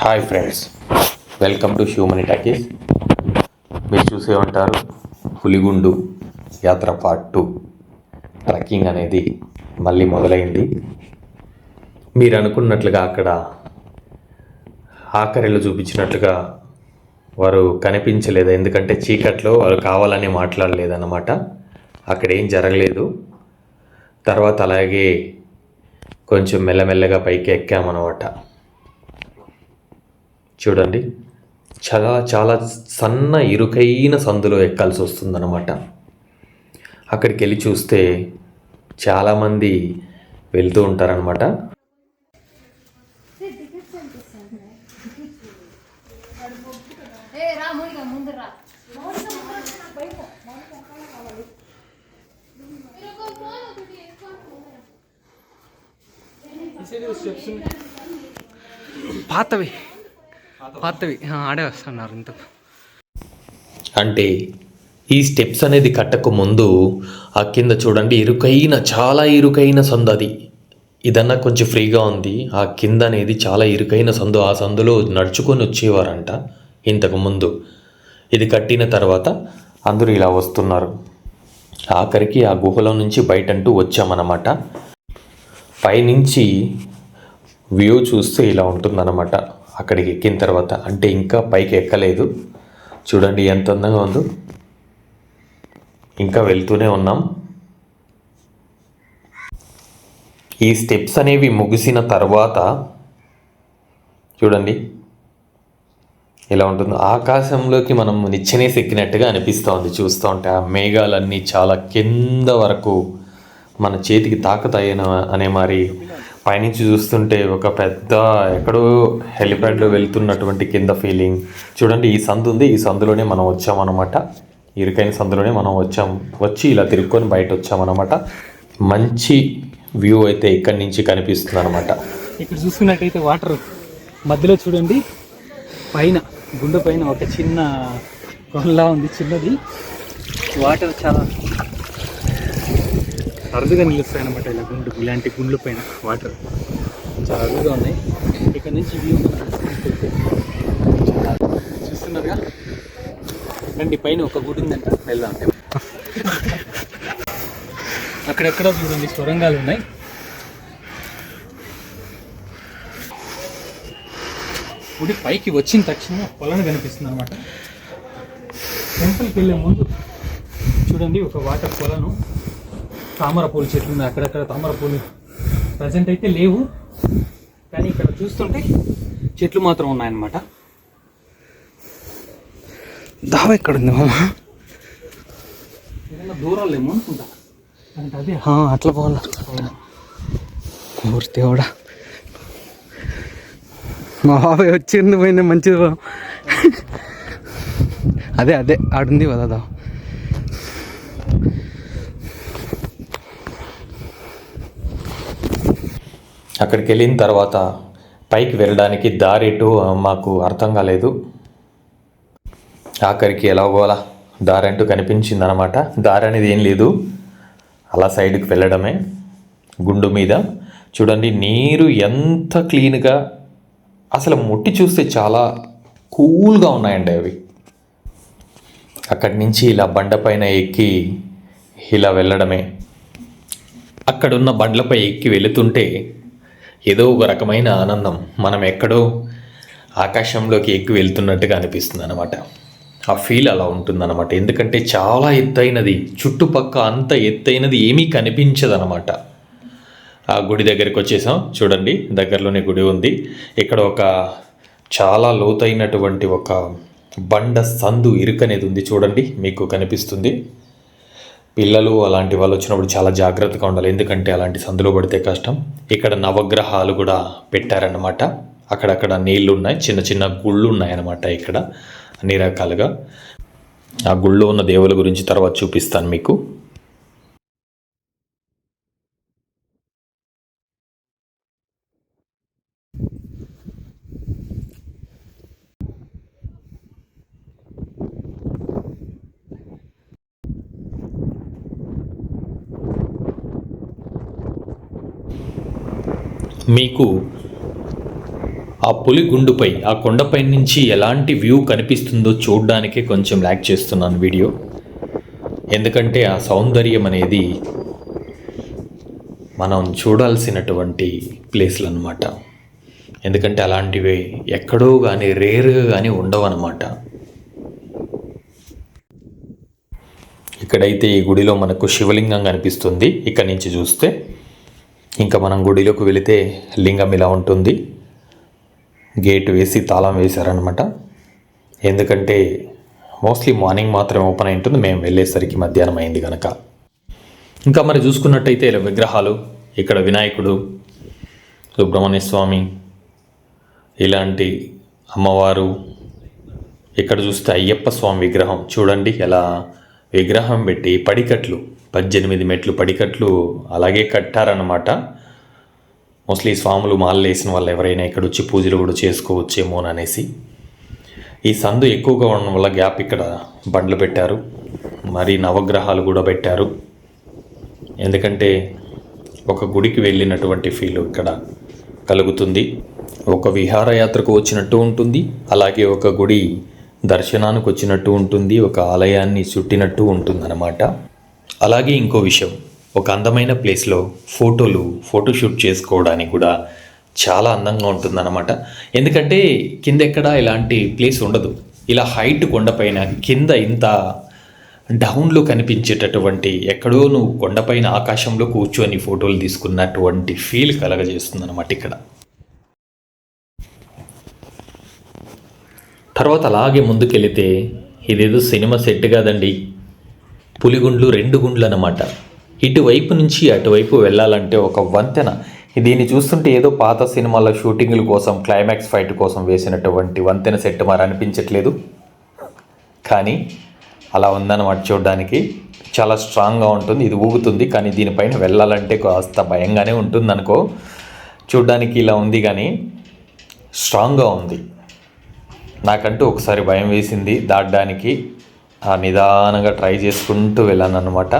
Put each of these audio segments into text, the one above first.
Hi friends, welcome to human talkies. మీరు చూసే ఉంటారు పులిగుండు యాత్ర పార్ట్ 2. ట్రెక్కింగ్ అనేది మళ్ళీ మొదలైంది. మీరు అనుకున్నట్లుగా అక్కడ ఆఖరిలో చూపించినట్లుగా వారు కనిపించలేదు. ఎందుకంటే చీకట్లో వారు కావాలని మాట్లాడలేదన్నమాట. అక్కడ ఏం జరగలేదు. తర్వాత అలాగే కొంచెం మెల్లమెల్లగా పైకి ఎక్కామన్నమాట. చూడండి, చాలా చాలా సన్న ఇరుకైన సందులో ఎక్కాల్సి వస్తుందన్నమాట. అక్కడికి వెళ్ళి చూస్తే చాలామంది వెళ్తూ ఉంటారనమాట. పాతవి ఆడే వస్తున్నారు ఇంత. అంటే ఈ స్టెప్స్ అనేది కట్టక ముందు ఆ కింద చూడండి, చాలా ఇరుకైన సందు. అది ఇదన్నా కొంచెం ఫ్రీగా ఉంది. ఆ కింద అనేది చాలా ఇరుకైన సందు. ఆ సందులో నడుచుకొని వచ్చేవారంట ఇంతకుముందు. ఇది కట్టిన తర్వాత అందరూ ఇలా వస్తున్నారు. ఆఖరికి ఆ గుహలో నుంచి బయటంటూ వచ్చామన్నమాట. పైనుంచి వ్యూ చూస్తే ఇలా ఉంటుందన్నమాట. అక్కడికి ఎక్కిన తర్వాత, అంటే ఇంకా పైకి ఎక్కలేదు. చూడండి ఎంత అందంగా ఉందో. ఇంకా వెళ్తూనే ఉన్నాం. ఈ స్టెప్స్ అనేవి ముగిసిన తర్వాత చూడండి ఇలా ఉంటుంది. ఆకాశంలోకి మనం నిచ్చెనేసి ఎక్కినట్టుగా అనిపిస్తూ చూస్తూ ఉంటే ఆ మేఘాలన్నీ చాలా కింద వరకు మన చేతికి తాకుతాయి అనే మరి. పైనుంచి చూస్తుంటే ఒక పెద్ద ఎక్కడో హెలిప్యాడ్లో వెళ్తున్నటువంటి కింద ఫీలింగ్. చూడండి, ఈ సందు ఉంది. ఈ సందులోనే మనం వచ్చామన్నమాట. ఇరుకైన సందులోనే మనం వచ్చి ఇలా తిరుక్కొని బయట వచ్చామన్నమాట. మంచి వ్యూ అయితే ఇక్కడి నుంచి కనిపిస్తుంది అనమాట. ఇక్కడ చూసుకున్నట్టయితే వాటర్ మధ్యలో చూడండి, పైన గుండె పైన ఒక చిన్న కొనలా ఉంది, చిన్నది. వాటర్ చాలా అరుదుగా నిలుస్తాయి అనమాట. ఇలా ఇలాంటి గుండ్ల పైన వాటర్ చాలా అరుదుగా ఉన్నాయి. ఇక్కడ నుంచి వ్యూ చూస్తున్నారుగా. రండి, పైన ఒక గుడి ఉందంట, వెళ్దాం. అక్కడెక్కడ చూడండి సొరంగాలు ఉన్నాయి. గుడి పైకి వచ్చిన తక్షణ పొలం కనిపిస్తుంది అనమాట. టెంపుల్కి వెళ్ళే ముందు చూడండి ఒక వాటర్ పొలను, తామర పూలు చెట్లు ఉన్నాయి. అక్కడక్కడ తామర పూలు ప్రజెంట్ అయితే లేవు, కానీ ఇక్కడ చూస్తుంటే చెట్లు మాత్రం ఉన్నాయన్నమాట. దావా ఎక్కడుంది మామ? ఏదైనా దూరం లేము అనుకుంటా. అంటే అదే అట్లా పోవాలి. ఊరితే కూడా మా బాబాయ్ వచ్చింది పోయింది మంచిది. అదే ఆడుంది కదా. అక్కడికి వెళ్ళిన తర్వాత పైకి వెళ్ళడానికి దారేటు మాకు అర్థం కాలేదు. ఆఖరికి ఎలాగోలా దారి అంటూ కనిపించింది అనమాట. దారి అనేది ఏం లేదు, అలా సైడ్కి వెళ్ళడమే. గుండు మీద చూడండి నీరు ఎంత క్లీన్గా, అసలు ముట్టి చూస్తే చాలా కూల్గా ఉన్నాయండి అవి. అక్కడి నుంచి ఇలా బండపైన ఎక్కి ఇలా వెళ్ళడమే. అక్కడున్న బండ్లపై ఎక్కి వెళుతుంటే ఏదో ఒక రకమైన ఆనందం. మనం ఎక్కడో ఆకాశంలోకి ఎక్కి వెళ్తున్నట్టుగా అనిపిస్తుంది అనమాట. ఆ ఫీల్ అలా ఉంటుందన్నమాట. ఎందుకంటే చాలా ఎత్తైనది, చుట్టుపక్క అంత ఎత్తైనది ఏమీ కనిపించదనమాట. ఆ గుడి దగ్గరికి వచ్చేసాం. చూడండి, దగ్గరలోనే గుడి ఉంది. ఇక్కడ ఒక చాలా లోతైనటువంటి ఒక బండ సందు ఇరుకనేది ఉంది. చూడండి, మీకు కనిపిస్తుంది. పిల్లలు అలాంటి వాళ్ళు వచ్చినప్పుడు చాలా జాగ్రత్తగా ఉండాలి, ఎందుకంటే అలాంటి సందులో పడితే కష్టం. ఇక్కడ నవగ్రహాలు కూడా పెట్టారన్నమాట. అక్కడక్కడ నీళ్లు ఉన్నాయి, చిన్న చిన్న గుళ్ళు ఉన్నాయన్నమాట. ఇక్కడ అన్ని రకాలుగా ఆ గుళ్ళో ఉన్న దేవుల గురించి తర్వాత చూపిస్తాను మీకు. మీకు ఆ పులి గుండుపై ఆ కొండపై నుంచి ఎలాంటి వ్యూ కనిపిస్తుందో చూడడానికే కొంచెం ల్యాక్ చేస్తున్నాను వీడియో. ఎందుకంటే ఆ సౌందర్యం అనేది మనం చూడాల్సినటువంటి ప్లేస్లు అన్నమాట. ఎందుకంటే అలాంటివి ఎక్కడో కానీ రేరుగా కానీ ఉండవు అన్నమాట. ఇక్కడైతే ఈ గుడిలో మనకు శివలింగం కనిపిస్తుంది. ఇక్కడ నుంచి చూస్తే ఇంకా మనం గుడిలోకి వెళితే లింగం ఇలా ఉంటుంది. గేట్ వేసి తాళం వేశారనమాట. ఎందుకంటే మోస్ట్లీ మార్నింగ్ మాత్రమే ఓపెన్ అయి ఉంటుంది. మేము వెళ్ళేసరికి మధ్యాహ్నం అయింది కనుక. ఇంకా మరి చూసుకున్నట్టయితే ఇలా విగ్రహాలు, ఇక్కడ వినాయకుడు, సుబ్రహ్మణ్య స్వామి, ఇలాంటి అమ్మవారు, ఇక్కడ చూస్తే అయ్యప్ప స్వామి విగ్రహం చూడండి ఎలా విగ్రహం పెట్టి పడికట్లు 18 మెట్లు పడికట్లు అలాగే కట్టారన్నమాట. మోస్ట్లీ స్వాములు మాలలు వేసిన వాళ్ళు ఎవరైనా ఇక్కడ వచ్చి పూజలు కూడా చేసుకోవచ్చేమోననేసి. ఈ సందు ఎక్కువగా ఉండడం వల్ల గ్యాప్ ఇక్కడ బండ్లు పెట్టారు, మరి నవగ్రహాలు కూడా పెట్టారు. ఎందుకంటే ఒక గుడికి వెళ్ళినటువంటి ఫీల్ ఇక్కడ కలుగుతుంది. ఒక విహారయాత్రకు వచ్చినట్టు ఉంటుంది, అలాగే ఒక గుడి దర్శనానికి వచ్చినట్టు ఉంటుంది, ఒక ఆలయాన్ని చుట్టినట్టు ఉంటుందన్నమాట. అలాగే ఇంకో విషయం, ఒక అందమైన ప్లేస్లో ఫోటోషూట్ చేసుకోవడానికి కూడా చాలా అందంగా ఉంటుందన్నమాట. ఎందుకంటే కింద ఎక్కడ ఇలాంటి ప్లేస్ ఉండదు. ఇలా హైట్ కొండపైన కింద ఇంత డౌన్లో కనిపించేటటువంటి ఎక్కడో నువ్వు కొండపైన ఆకాశంలో కూర్చొని ఫోటోలు తీసుకున్నటువంటి ఫీల్ కలగజేస్తుంది అన్నమాట ఇక్కడ. తర్వాత అలాగే ముందుకెళితే ఇదేదో సినిమా సెట్ కాదండి, పులిగుండ్లు 2 గుండ్లు అన్నమాట. ఇటువైపు నుంచి అటువైపు వెళ్ళాలంటే ఒక వంతెన. దీన్ని చూస్తుంటే ఏదో పాత సినిమాల షూటింగ్ల కోసం, క్లైమాక్స్ ఫైట్ కోసం వేసినటువంటి వంతెన సెట్ మరి అనిపించట్లేదు, కానీ అలా ఉందన్నమాట. చూడడానికి చాలా స్ట్రాంగ్గా ఉంటుంది, ఇది ఊగుతుంది, కానీ దీనిపైన వెళ్ళాలంటే కాస్త భయంగానే ఉంటుంది అనుకో. చూడడానికి ఇలా ఉంది కానీ స్ట్రాంగ్గా ఉంది. నాకంటూ ఒకసారి భయం వేసింది దాటడానికి. నిదానంగా ట్రై చేసుకుంటూ వెళ్ళాను అనమాట.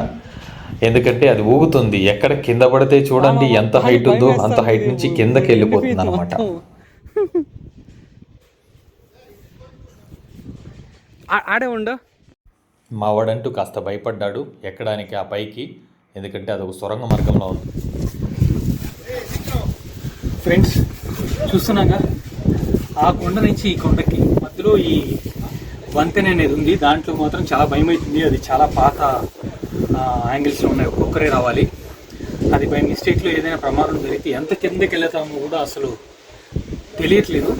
ఎందుకంటే అది ఊగుతుంది, ఎక్కడ కింద పడితే చూడండి ఎంత హైట్ ఉందో అంత హైట్ నుంచి కిందకి వెళ్ళిపోతుంది అనమాట. ఆడే ఉండు. మా వాడంటూ కాస్త భయపడ్డాడు ఎక్కడానికి ఆ పైకి, ఎందుకంటే అది ఒక సొరంగ మార్గంలో ఉంది. ఫ్రెండ్స్ చూస్తున్నాగా ఆ కొండ నుంచి ఈ కొండకి మధ్యలో ఈ వంతెన అనేది ఉంది. దాంట్లో మాత్రం చాలా భయం అవుతుంది. అది చాలా పాత యాంగిల్స్లో ఉన్నాయి, ఒక్కొక్కరే రావాలి. అది బై మిస్టేక్లో ఏదైనా ప్రమాదం జరిగితే ఎంత కిందకి వెళ్తామో కూడా అసలు తెలియట్లేదు.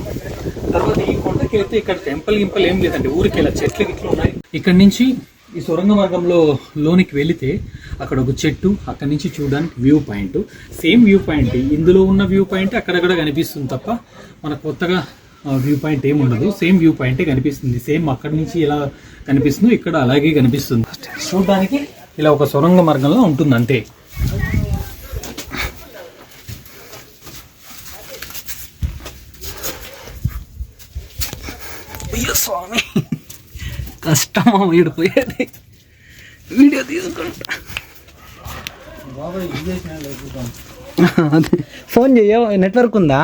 తర్వాత ఈ కొండకి వెళ్తే ఇక్కడ టెంపుల్ ఏం లేదండి, ఊరికి ఇలా చెట్లు గిట్లు ఉన్నాయి. ఇక్కడ నుంచి ఈ సొరంగ మార్గంలో లోనికి వెళితే అక్కడ ఒక చెట్టు, అక్కడి నుంచి చూడడానికి view point, same view point ఇందులో ఉన్న వ్యూ పాయింట్ అక్కడక్కడ కనిపిస్తుంది తప్ప మనకు కొత్తగా వ్యూ పాయింట్ ఏమి ఉండదు. సేమ్ వ్యూ పాయింటే కనిపిస్తుంది. సేమ్ అక్కడి నుంచి ఎలా కనిపిస్తుందో ఇక్కడ అలాగే కనిపిస్తుంది. చూడడానికి ఇలా ఒక సొరంగ మార్గంలో ఉంటుంది అంతే. అయ్యో స్వామి, కష్టమా వీడిపోయేది. వీడియో తీసుకుంటా, ఫోన్ చెయ్య, నెట్వర్క్ ఉందా?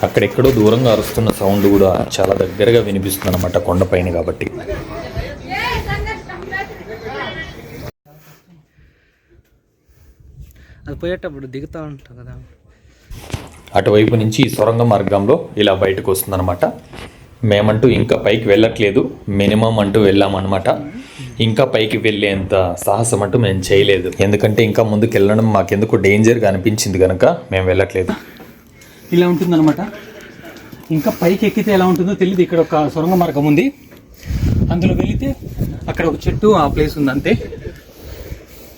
అక్కడెక్కడో దూరంగా అరుస్తున్న సౌండ్ కూడా చాలా దగ్గరగా వినిపిస్తుంది అనమాట కొండపైన కాబట్టి. అది పోయేటప్పుడు దిగుతూ ఉంటాం కదా. అటువైపు నుంచి సొరంగ మార్గంలో ఇలా బయటకు వస్తుందన్నమాట. మేమంటూ ఇంకా పైకి వెళ్ళట్లేదు, మినిమం అంటూ వెళ్ళామన్నమాట. ఇంకా పైకి వెళ్ళేంత సాహసం అంటూ మేము చేయలేదు, ఎందుకంటే ఇంకా ముందుకు వెళ్ళడం మాకెందుకు డేంజర్గా అనిపించింది కనుక మేము వెళ్ళట్లేదు. ఇలా ఉంటుందన్నమాట. ఇంకా పైకి ఎక్కితే ఎలా ఉంటుందో తెలియదు. ఇక్కడ ఒక సొరంగ మార్గం ఉంది, అందులో వెళితే అక్కడ ఒక చెట్టు, ఆ ప్లేస్ ఉంది అంతే.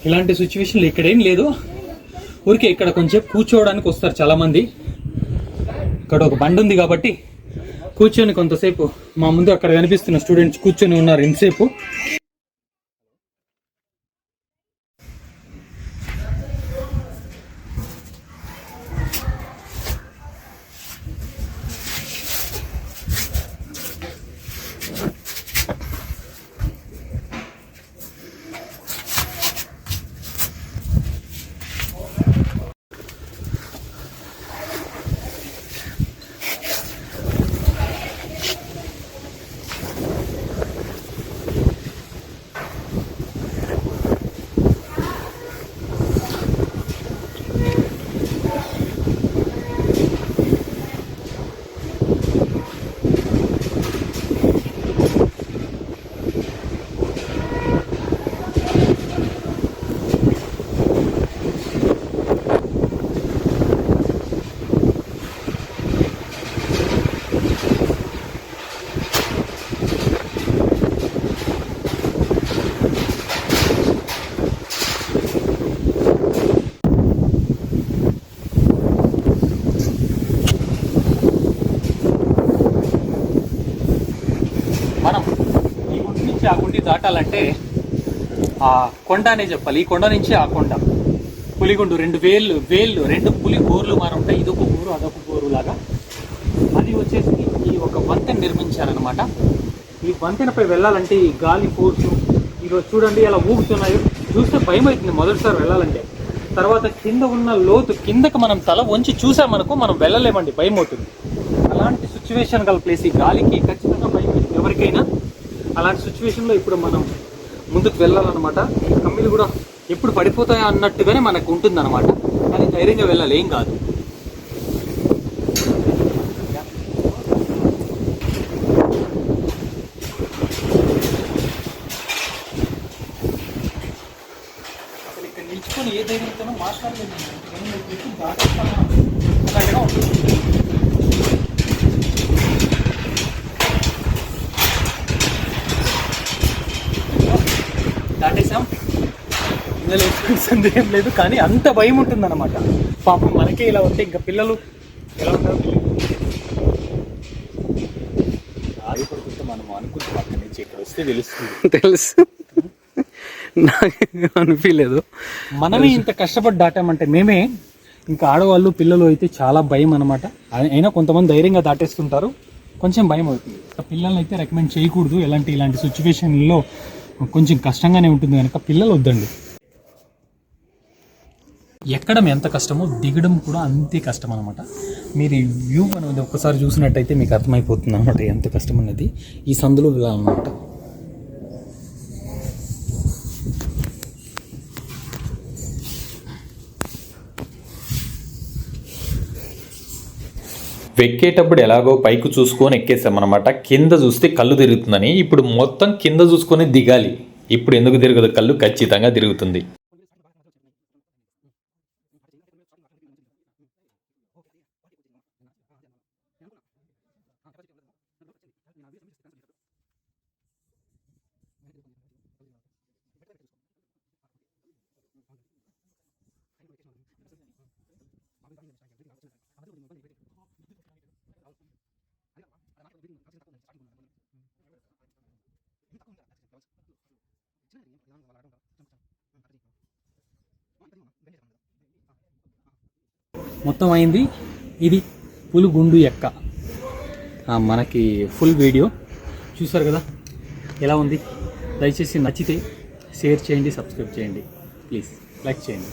ఇలాంటి సిచ్యువేషన్లు ఇక్కడేం లేదు. ఊరికే ఇక్కడ కొంచెం కూర్చోవడానికి వస్తారు చాలామంది. ఇక్కడ ఒక బండి ఉంది కాబట్టి కూర్చొని కొంతసేపు, మా ముందు అక్కడ కనిపిస్తున్న స్టూడెంట్స్ కూర్చొని ఉన్నారు ఇంతసేపు. దాటాలంటే ఆ కొండ అనే చెప్పాలి. ఈ కొండ నుంచి ఆ కొండ పులిగుండు, రెండు పులి గోర్లు మారు ఉంటాయి. ఇదొక గోరు అదొక గోరు లాగా. అది వచ్చేసి ఈ ఒక వంతెన నిర్మించారనమాట. ఈ వంతెనపై వెళ్ళాలంటే ఈ గాలి ఫోర్సు ఈరోజు చూడండి ఎలా ఊగుతున్నాయో, చూస్తే భయం అవుతుంది మొదటిసారి వెళ్ళాలంటే. తర్వాత కింద ఉన్న లోతు, కిందకి మనం తల వంచి చూసామనుకో మనం వెళ్ళలేమండి, భయం అవుతుంది. అలాంటి సిచ్యువేషన్ గల ప్లేస్. ఈ గాలికి ఖచ్చితంగా భయం అవుతుంది ఎవరికైనా. అలాంటి సిచ్యువేషన్లో ఇప్పుడు మనం ముందుకు వెళ్ళాలన్నమాట. ఈ కమ్మిలు కూడా ఎప్పుడు పడిపోతాయా అన్నట్టుగానే మనకు ఉంటుందన్నమాట. కానీ ధైర్యంగా వెళ్ళాలి, ఏం కాదు. అసలు ఇక్కడ నిల్చుకొని ఏ ధైర్యంతోనో మాట్లాడలేదు. దాటేసాం. ఇందులో సందేహం లేదు, కానీ అంత భయం ఉంటుందన్నమాట. పాపం మనకే ఇలా ఉంటే ఇంకా పిల్లలు ఎలా ఉంటారు? ఆది పడుతుంటే మనం అనుకుంటాం అక్కడి నుంచి ఇక్కడ వస్తే తెలుస్తుంది. తెలుసు, నాకు అనిపించలేదు. మనమే ఇంత కష్టపడి దాటామంటే మేమే. ఇంకా ఆడవాళ్ళు పిల్లలు అయితే చాలా భయం అనమాట. అయినా కొంతమంది ధైర్యంగా దాటేస్తుంటారు, కొంచెం భయం అవుతుంది. పిల్లల్ని అయితే రికమెండ్ చేయకూడదు. ఇలాంటి సిచ్యువేషన్లో కొంచెం కష్టంగానే ఉంటుంది కనుక పిల్లలు వద్దండి. ఎక్కడం ఎంత కష్టమో దిగడం కూడా అంతే కష్టం అనమాట. మీరు ఈ వ్యూ అనేది ఒక్కసారి చూసినట్టయితే మీకు అర్థమైపోతుంది అనమాట ఎంత కష్టం అనేది. ఈ సందులో ఇలా అనమాట. ఎక్కేటప్పుడు ఎలాగో పైకి చూసుకొని ఎక్కేసామన్నమాట. కింద చూస్తే కళ్ళు తిరుగుతుందని. ఇప్పుడు మొత్తం కింద చూసుకొని దిగాలి. ఇప్పుడు ఎందుకు తిరగదు? కళ్ళు ఖచ్చితంగా తిరుగుతుంది. మొత్తం అయింది. ఇది పులిగుండు ఎక్క. మనకి ఫుల్ వీడియో చూసారు కదా ఎలా ఉంది. దయచేసి నచ్చితే షేర్ చేయండి, సబ్స్క్రైబ్ చేయండి, ప్లీజ్ లైక్ చేయండి.